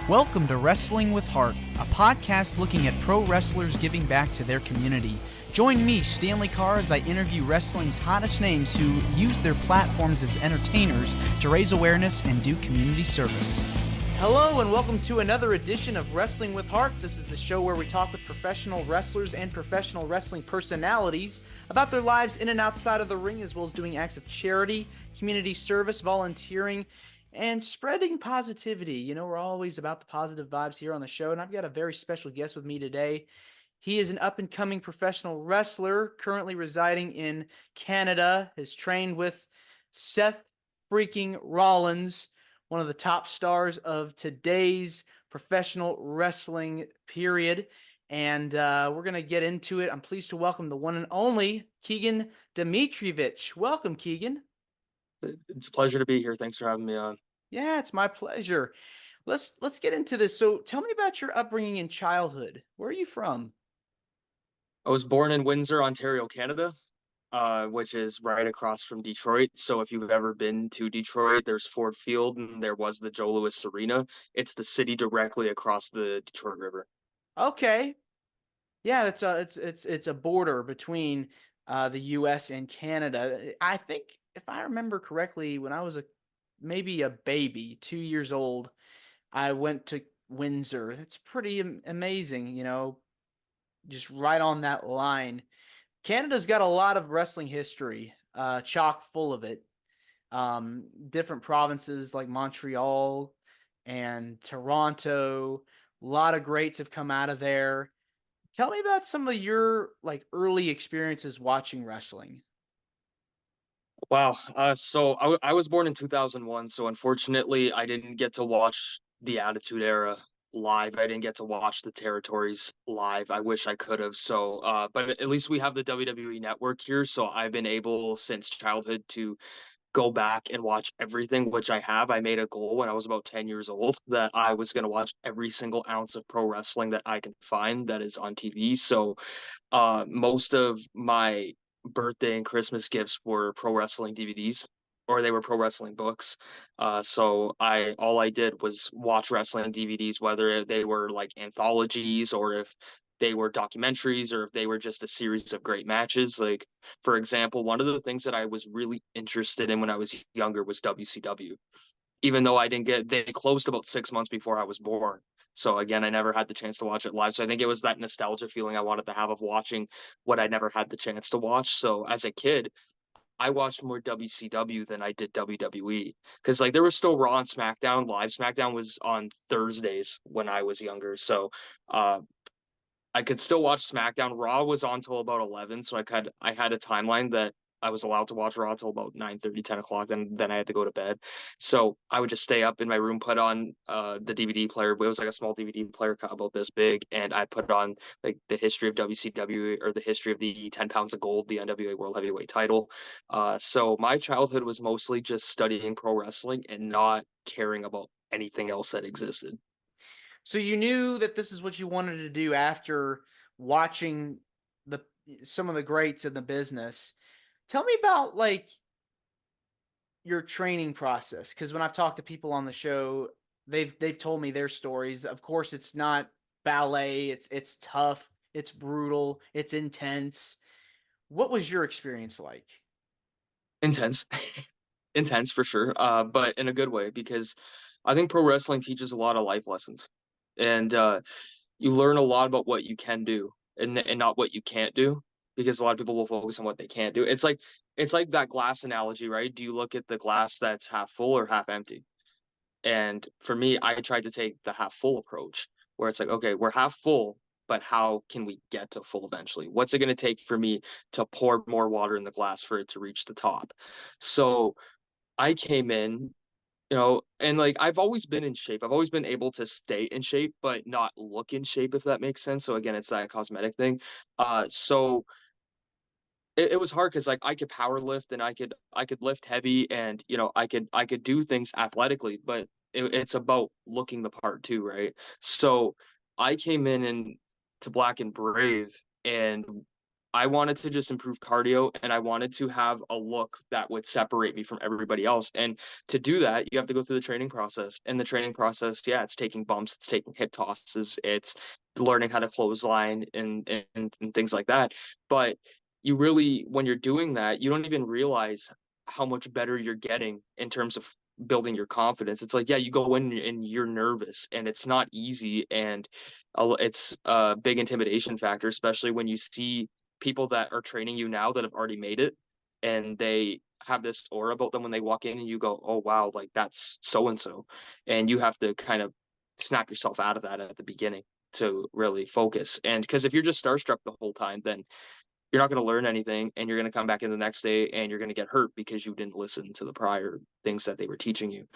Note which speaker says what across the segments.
Speaker 1: Welcome to Wrestling with Heart, a podcast looking at pro wrestlers giving back to their community. Join me, Stanley Carr, as I interview wrestling's hottest names who use their platforms as entertainers to raise awareness and do community service. Hello and welcome to another edition of Wrestling with Heart. This is the show where we talk with professional wrestlers and professional wrestling personalities about their lives in and outside of the ring, as well as doing acts of charity, community service, volunteering, and spreading positivity. You know, we're always about the positive vibes here on the show, and I've got a very special guest with me today. He is an up-and-coming professional wrestler, currently residing in Canada, has trained with Seth freaking Rollins, one of the top stars of today's professional wrestling period. And we're going to get into it. I'm pleased to welcome the one and only Keegan Dimitrijevic. Welcome, Keegan.
Speaker 2: It's a pleasure to be here. Thanks for having me on.
Speaker 1: Yeah, it's my pleasure. Let's get into this. So tell me about your upbringing in childhood. Where are you from?
Speaker 2: I was born in Windsor, Ontario, Canada, which is right across from Detroit. So if you've ever been to Detroit, there's Ford Field and there was the Joe Louis Arena. It's the city directly across the Detroit River.
Speaker 1: Okay. Yeah, it's a border between the US and Canada. I think if I remember correctly, when I was maybe a baby, 2 years old, I went to Windsor. It's pretty amazing, you know, just right on that line. Canada's got a lot of wrestling history, chock full of it. Different provinces like Montreal and Toronto, a lot of greats have come out of there. Tell me about some of your like early experiences watching wrestling.
Speaker 2: Wow. I was born in 2001. So unfortunately, I didn't get to watch the Attitude Era live. I didn't get to watch the territories live. I wish I could have. But at least we have the WWE Network here. So I've been able since childhood to go back and watch everything, which I have. I made a goal when I was about 10 years old that I was going to watch every single ounce of pro wrestling that I can find that is on TV. So most of my birthday and Christmas gifts were pro wrestling DVDs or they were pro wrestling books. So I all I did was watch wrestling DVDs, whether they were like anthologies or if they were documentaries or if they were just a series of great matches. Like, for example, one of the things that I was really interested in when I was younger was WCW. Even though they closed about 6 months before I was born. So again, I never had the chance to watch it live. So I think it was that nostalgia feeling I wanted to have of watching what I never had the chance to watch. So as a kid, I watched more WCW than I did WWE because like there was still Raw and SmackDown. Live SmackDown was on Thursdays when I was younger. So uh, I could still watch SmackDown. Raw was on till about 11, so I had a timeline that I was allowed to watch Raw till about 9:30, 10 o'clock, and then I had to go to bed. So I would just stay up in my room, put on the DVD player. It was like a small DVD player about this big, and I put on like the history of WCW or the history of the 10 pounds of gold, the NWA World Heavyweight title. So my childhood was mostly just studying pro wrestling and not caring about anything else that existed.
Speaker 1: So you knew that this is what you wanted to do after watching the some of the greats in the business. Tell me about like your training process, because when I've talked to people on the show, they've told me their stories. Of course, it's not ballet. It's tough. It's brutal. It's intense. What was your experience like?
Speaker 2: Intense. Intense for sure, but in a good way because I think pro wrestling teaches a lot of life lessons, and you learn a lot about what you can do and not what you can't do because a lot of people will focus on what they can't do. It's like that glass analogy, right? Do you look at the glass that's half full or half empty? And for me, I tried to take the half full approach where it's like, okay, we're half full, but how can we get to full eventually? What's it going to take for me to pour more water in the glass for it to reach the top? So I came in, and like I've always been in shape. I've always been able to stay in shape, but not look in shape, if that makes sense. So again, it's that cosmetic thing. So it was hard because like I could power lift and I could lift heavy and I could do things athletically, but it's about looking the part too, right? So I came in and to Black and Brave and I wanted to just improve cardio, and I wanted to have a look that would separate me from everybody else. And to do that, you have to go through the training process. And the training process, yeah, it's taking bumps, it's taking hip tosses, it's learning how to clothesline and things like that. But you really, when you're doing that, you don't even realize how much better you're getting in terms of building your confidence. It's like, yeah, you go in and you're nervous, and it's not easy, and it's a big intimidation factor, especially when you see people that are training you now that have already made it, and they have this aura about them when they walk in, and you go, oh wow, like that's so and so. And you have to kind of snap yourself out of that at the beginning to really focus. And because if you're just starstruck the whole time, then you're not going to learn anything, and you're going to come back in the next day and you're going to get hurt because you didn't listen to the prior things that they were teaching you.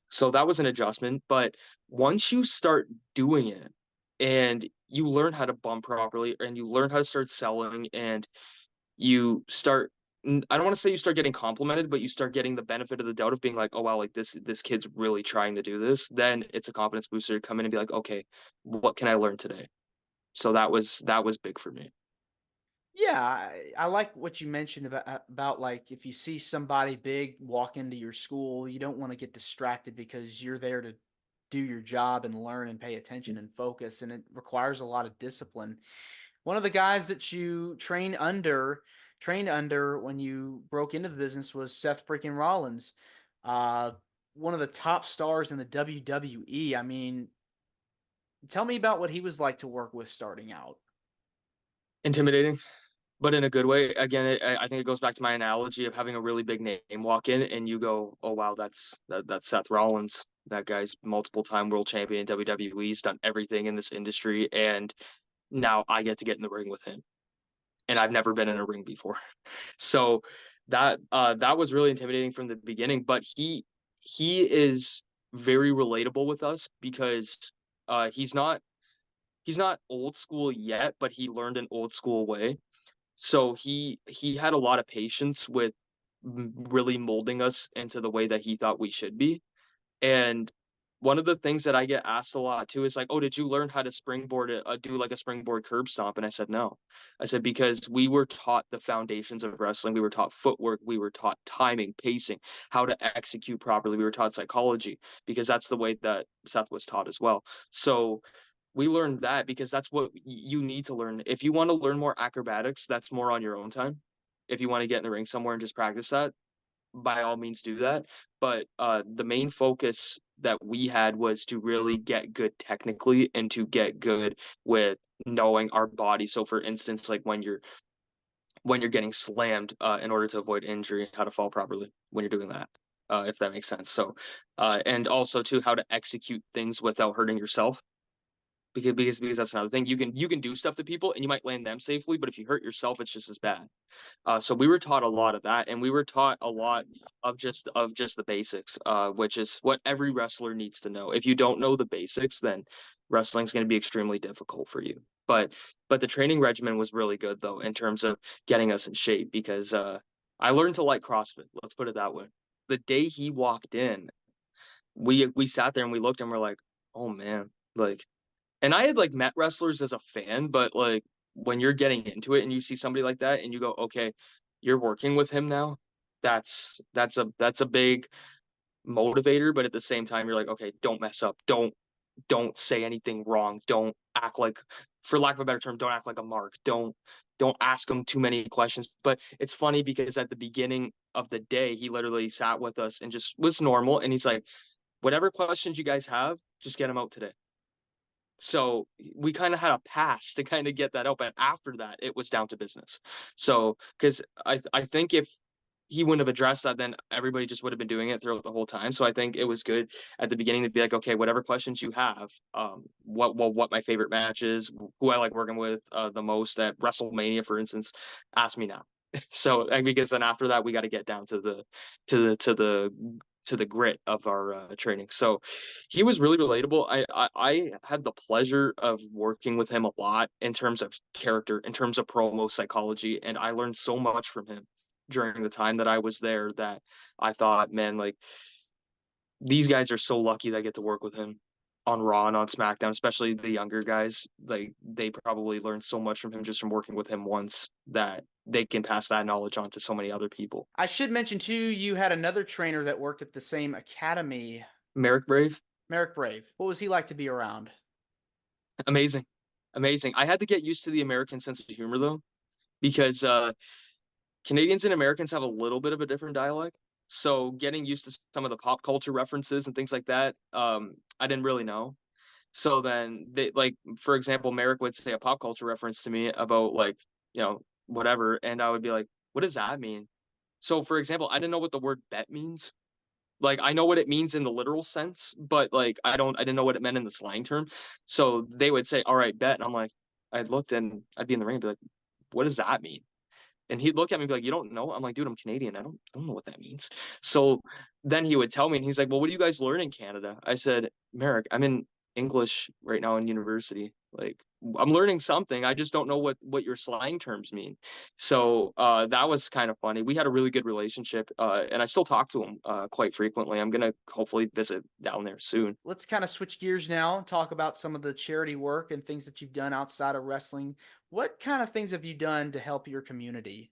Speaker 2: So that was an adjustment. But once you start doing it and you learn how to bump properly, and you learn how to start selling, and you start, I don't want to say you start getting complimented, but you start getting the benefit of the doubt of being like, oh wow, like this kid's really trying to do this, then it's a confidence booster to come in and be like, okay, what can I learn today? So that was big for me.
Speaker 1: Yeah, I like what you mentioned about like if you see somebody big walk into your school, you don't want to get distracted because you're there to do your job and learn and pay attention and focus, and it requires a lot of discipline. One of the guys that you trained under when you broke into the business was Seth freaking Rollins. Uh, one of the top stars in the WWE. I mean, tell me about what he was like to work with starting out.
Speaker 2: Intimidating, but in a good way. Again, I think it goes back to my analogy of having a really big name walk in, and you go, oh wow, that's Seth Rollins. That guy's multiple time world champion in WWE. He's done everything in this industry, and now I get to get in the ring with him. And I've never been in a ring before. So that was really intimidating from the beginning, but he is very relatable with us because he's not old school yet, but he learned an old school way. So he had a lot of patience with really molding us into the way that he thought we should be. And one of the things that I get asked a lot too is like, "Oh, did you learn how to springboard do like a springboard curb stomp?" And I said, "No." I said because we were taught the foundations of wrestling. We were taught footwork, we were taught timing, pacing, how to execute properly. We were taught psychology because that's the way that Seth was taught as well. So we learned that because that's what you need to learn. If you want to learn more acrobatics, that's more on your own time. If you want to get in the ring somewhere and just practice that, by all means do that. But the main focus that we had was to really get good technically and to get good with knowing our body. So for instance, like when you're getting slammed, in order to avoid injury, how to fall properly when you're doing that. If that makes sense. So, and also to how to execute things without hurting yourself, because that's another thing. You can do stuff to people and you might land them safely, but if you hurt yourself, it's just as bad. So we were taught a lot of that, and we were taught a lot of just the basics, which is what every wrestler needs to know. If you don't know the basics, then wrestling's going to be extremely difficult for you. But the training regimen was really good though in terms of getting us in shape because I learned to like CrossFit. Let's put it that way. The day he walked in, we sat there and we looked and we're like, oh man, like, and I had like met wrestlers as a fan, but like when you're getting into it and you see somebody like that and you go, okay, you're working with him now, that's a big motivator. But at the same time, you're like, okay, don't mess up, don't say anything wrong, don't act like, for lack of a better term, don't act like a mark, don't ask him too many questions. But it's funny because at the beginning of the day, he literally sat with us and just was normal, and he's like, whatever questions you guys have, just get them out today. So we kind of had a pass to kind of get that out, but after that, it was down to business. So because I think if he wouldn't have addressed that, then everybody just would have been doing it throughout the whole time. So I think it was good at the beginning to be like, okay, whatever questions you have, what my favorite match is, who I like working with the most at WrestleMania, for instance, ask me now. So because then after that, we got to get down to the grit of our training. So he was really relatable. I had the pleasure of working with him a lot in terms of character, in terms of promo psychology, and I learned so much from him during the time that I was there that I thought, man, like these guys are so lucky that I get to work with him. on Raw and on SmackDown, especially the younger guys. Like they probably learned so much from him just from working with him once that they can pass that knowledge on to so many other people.
Speaker 1: I should mention too, you had another trainer that worked at the same academy,
Speaker 2: Marek Brave,
Speaker 1: Marek Brave. What was he like to be around?
Speaker 2: amazing, amazing. I had to get used to the American sense of humor though, because Canadians and Americans have a little bit of a different dialect. So getting used to some of the pop culture references and things like that, I didn't really know. So then they like, for example, Merrick would say a pop culture reference to me about like, whatever, and I would be like, what does that mean? So for example, I didn't know what the word bet means. Like I know what it means in the literal sense, but like I didn't know what it meant in the slang term. So they would say, all right, bet. And I'm like, I'd looked and I'd be in the ring and be like, what does that mean? And he'd look at me and be like, you don't know? I'm like, dude, I'm Canadian. I don't know what that means. So then he would tell me and he's like, well, what do you guys learn in Canada? I said, Merrick, I'm in English right now in university. Like I'm learning something. I just don't know what your slang terms mean. So that was kind of funny. We had a really good relationship, and I still talk to him quite frequently. I'm gonna hopefully visit down there soon.
Speaker 1: Let's kind of switch gears now and talk about some of the charity work and things that you've done outside of wrestling. What kind of things have you done to help your community?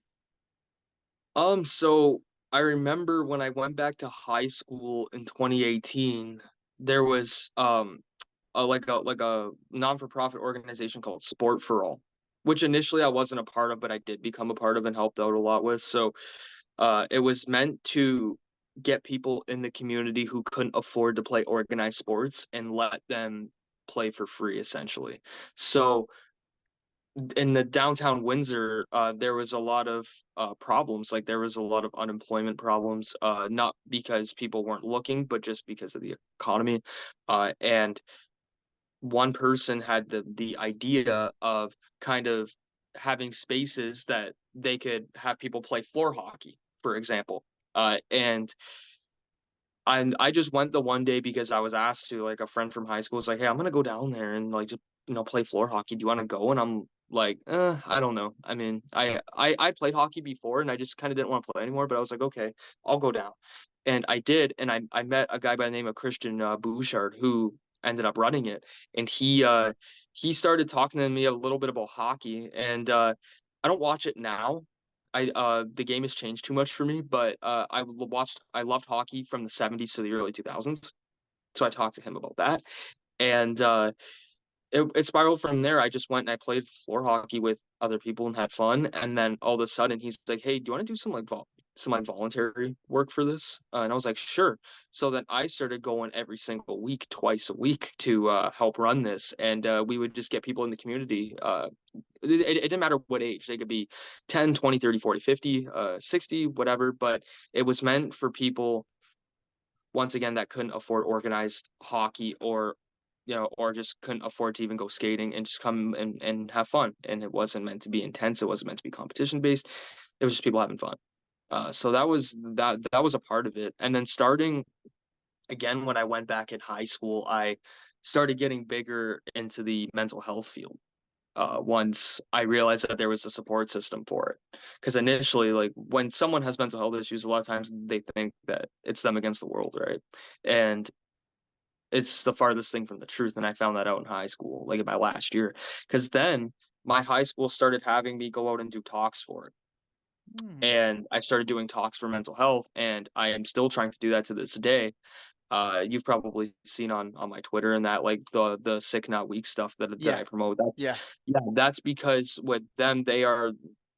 Speaker 2: So I remember when I went back to high school in 2018, there was like a non-for-profit organization called Sport for All, which initially I wasn't a part of, but I did become a part of and helped out a lot with. So it was meant to get people in the community who couldn't afford to play organized sports and let them play for free, essentially. So in the downtown Windsor, there was a lot of problems. Like there was a lot of unemployment problems, not because people weren't looking, but just because of the economy. And one person had the idea of kind of having spaces that they could have people play floor hockey, for example. And I just went the one day because I was asked to. Like a friend from high school was like, "Hey, I'm gonna go down there and like just play floor hockey. Do you want to go?" And I'm like, I don't know. I mean, I played hockey before and I just kind of didn't want to play anymore. But I was like, okay, I'll go down, and I did. And I met a guy by the name of Christian Bouchard who ended up running it, and he started talking to me a little bit about hockey, and I don't watch it now. The game has changed too much for me, but I loved hockey from the 70s to the early 2000s. So I talked to him about that. And it spiraled from there. I just went and I played floor hockey with other people and had fun. And then all of a sudden he's like, "Hey, do you want to do some like voluntary work for this?" And I was like, "Sure." So then I started going every single week, twice a week to help run this. And we would just get people in the community. It didn't matter what age. They could be 10, 20, 30, 40, 50, 60, whatever. But it was meant for people, once again, that couldn't afford organized hockey or just couldn't afford to even go skating and just come and have fun. And it wasn't meant to be intense. It wasn't meant to be competition based. It was just people having fun. So that was a part of it. And then starting again when I went back in high school, I started getting bigger into the mental health field. Once I realized that there was a support system for it, because initially, like when someone has mental health issues, a lot of times they think that it's them against the world, right? And it's the farthest thing from the truth. And I found that out in high school, like in my last year, because then my high school started having me go out and do talks for it.
Speaker 1: Hmm.
Speaker 2: And I started doing talks for mental health, and I am still trying to do that to this day. You've probably seen on my Twitter and that, like the sick not weak stuff that
Speaker 1: Yeah.
Speaker 2: I promote. That's
Speaker 1: Yeah.
Speaker 2: Yeah, that's because with them, they are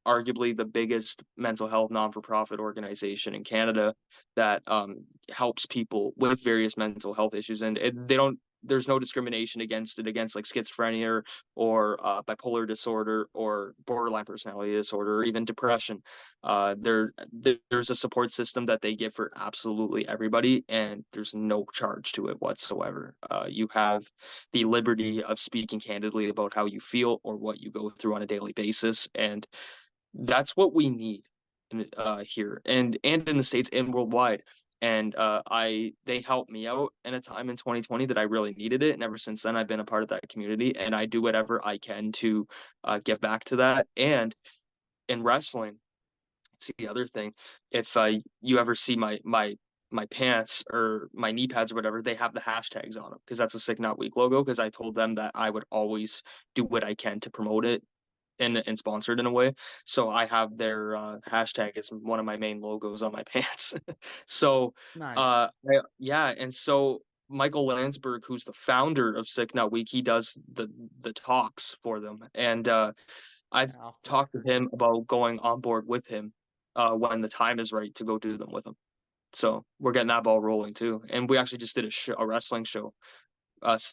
Speaker 2: arguably the biggest mental health non-for-profit organization in Canada that helps people with various mental health issues, and they don't. There's no discrimination against it, against like schizophrenia or bipolar disorder or borderline personality disorder or even depression. There's a support system that they give for absolutely everybody, and there's no charge to it whatsoever. You have the liberty of speaking candidly about how you feel or what you go through on a daily basis, and that's what we need here and in the States and worldwide. And they helped me out in a time in 2020 that I really needed it, and ever since then I've been a part of that community, and I do whatever I can to give back to that. And in wrestling, it's the other thing. If you ever see my my pants or my knee pads or whatever, they have the hashtags on them because that's a Sick Not Weak logo. Because I told them that I would always do what I can to promote it and sponsor it in a way. So I have their hashtag as one of my main logos on my pants. So
Speaker 1: Nice.
Speaker 2: yeah, and so Michael Landsberg, who's the founder of Sick Not Weak, he does the talks for them, and I've
Speaker 1: Off the
Speaker 2: talked to
Speaker 1: record.
Speaker 2: him about going on board with him when the time is right to go do them with him. So we're getting that ball rolling too. And we actually just did a wrestling show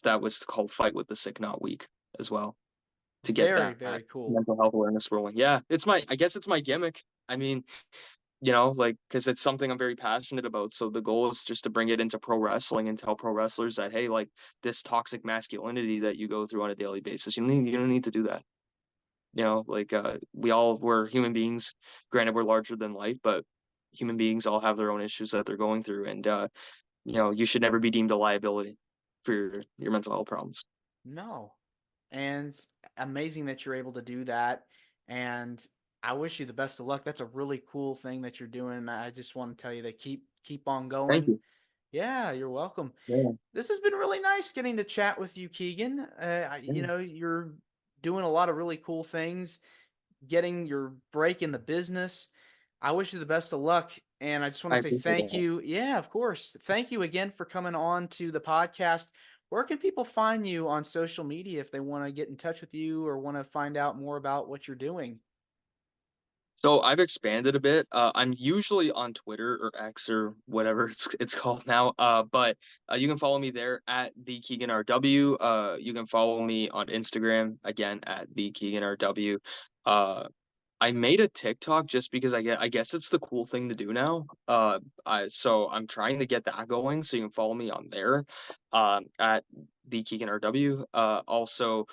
Speaker 2: that was called Fight with the Sick Not Weak as well to get
Speaker 1: Very,
Speaker 2: that
Speaker 1: very cool.
Speaker 2: mental health awareness rolling. Yeah, I guess it's my gimmick. I mean, like, because it's something I'm very passionate about. So the goal is just to bring it into pro wrestling and tell pro wrestlers that, hey, like this toxic masculinity that you go through on a daily basis, you don't need to do that. Like we're human beings. Granted, we're larger than life, but human beings all have their own issues that they're going through, and you should never be deemed a liability for your mental health problems.
Speaker 1: No. And it's amazing that you're able to do that. And I wish you the best of luck. That's a really cool thing that you're doing. I just want to tell you that keep on
Speaker 2: Thank
Speaker 1: going.
Speaker 2: you.
Speaker 1: Yeah, you're welcome.
Speaker 2: Yeah.
Speaker 1: This has been really nice getting to chat with you, Keegan.
Speaker 2: Yeah.
Speaker 1: You're doing a lot of really cool things, getting your break in the business. I wish you the best of luck. And I just want
Speaker 2: I
Speaker 1: to say
Speaker 2: appreciate
Speaker 1: thank
Speaker 2: that.
Speaker 1: you. Yeah, of course. Thank you again for coming on to the podcast. Where can people find you on social media if they want to get in touch with you or want to find out more about what you're doing?
Speaker 2: So I've expanded a bit. I'm usually on Twitter or X or whatever it's called now. But you can follow me there at the Keegan RW. You can follow me on Instagram again at the Keegan RW. I made a TikTok just because I guess it's the cool thing to do now. So I'm trying to get that going. So you can follow me on there, at the Keegan RW. Also,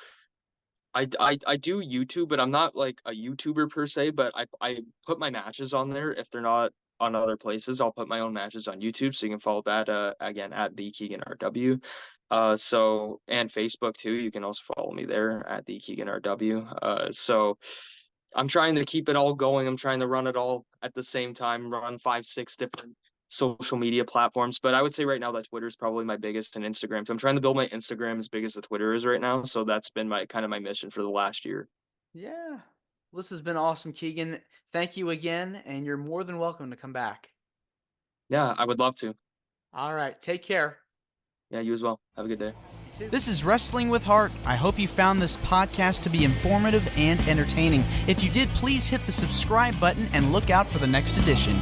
Speaker 2: I do YouTube, but I'm not like a YouTuber per se. But I put my matches on there. If they're not on other places, I'll put my own matches on YouTube. So you can follow that again at the Keegan RW. So and Facebook too. You can also follow me there at the Keegan RW. So I'm trying to keep it all going. I'm trying to run it all at the same time, run 5, 6 different social media platforms. But I would say right now that Twitter is probably my biggest and Instagram. So I'm trying to build my Instagram as big as the Twitter is right now. So that's been my kind of my mission for the last year.
Speaker 1: Yeah. This has been awesome, Keegan. Thank you again, and you're more than welcome to come back.
Speaker 2: Yeah, I would love to.
Speaker 1: All right. Take care.
Speaker 2: Yeah, you as well. Have a good day.
Speaker 1: This is Wrestling with Heart. I hope you found this podcast to be informative and entertaining. If you did, please hit the subscribe button and look out for the next edition.